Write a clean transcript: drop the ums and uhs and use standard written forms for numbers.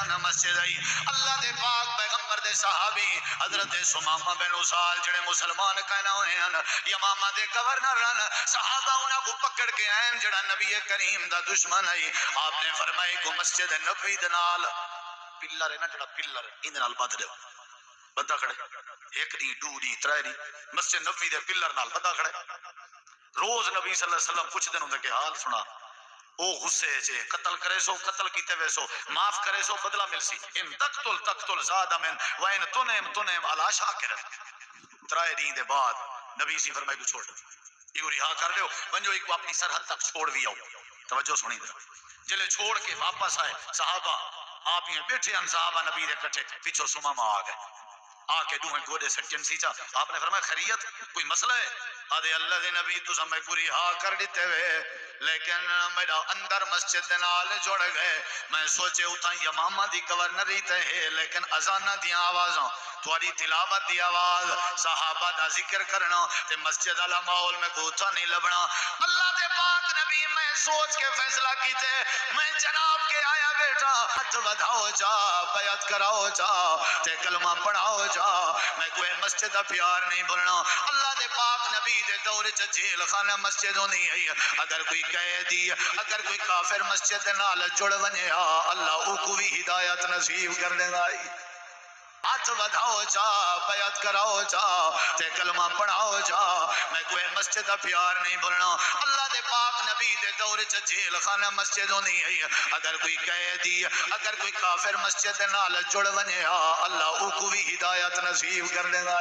خانہ مسجد آئی اللہ دے پاک پیغمبر دے صحابی حضرت سمامہ بن اسال جڑے مسلمان کہنا ہوئے ہیں یمامہ دے گورنر صحابہ انہاں کو پکڑ کے آئیں جڑا نبی کریم دا دشمن ہے آپ نے فرمایا کو مسجد نبوی دے نال پلر ہے نا جڑا پلر ان نال بدھ دیو بندہ کھڑے ایک دی دو دی ترے دی مسجد نبوی دے پلر نال بندہ کھڑے روز نبی صلی اللہ علیہ وسلم کچھ دن ہوندے کہ حال سنا او غصے چے قتل کرے سو قتل کیتے وے سو معاف کرے سو بدلہ مل سی ان تقتل زاد من وین تنم علی شاکر ترائے دین دے بعد نبی سی فرمائے کو چھوڑ یہ رہا کر لیو ونجو ایک اپنی سرحد تک چھوڑ بھی آؤ توجہ سنی دے جلے چھوڑ کے واپس آئے صحابہ آپ یہ بیٹھے ہیں صحابہ نبی دے کٹھے پیچھو سمامہ آ گئے آ کے دوہیں گوڑے سچن سیچا آپ نے فرمایا خیریت کوئی مسئلہ ہے آدھے اللہ دے نبی تو سمیں پوری ہاں کر دیتے ہوئے لیکن میرا اندر مسجد نال جوڑ گئے میں سوچے اتھا یمامہ دی گورنری تے ہے لیکن اذانہ دی آوازاں تھوڑی تلاوت دی آواز صحابہ دا ذکر کرنا تے مسجد والا ماحول میں کوتا نہیں لبنا اللہ دے پاک نبی میں سوچ کے فیصلہ کیتے میں جناب کے آیا بیٹا ہاتھ ودھاؤ جا بیعت کراؤ جا تے کلمہ پڑھاؤ جا میں کوئی مسجد دا پیار نہیں بھولنا اللہ دے پاک نبی دے دور چ جیل خانہ مسجد نہیں ہے اگر کوئی قیدی اگر کوئی کافر مسجد نال جڑ ونجے اللہ او کو بھی ہدایت نصیب کر دینا ہاتھ ودھاؤ جا بیعت کراؤ جا تے کلمہ پڑھاؤ جا میں کوئی مسجد دا پیار نہیں بھولنا اللہ دے پاک نبی دے دور چ جیل خانہ مسجد نہیں ہے اگر کوئی قیدی اگر کوئی کافر مسجد نال جڑ ونجے اللہ او کو بھی ہدایت نصیب کر دینا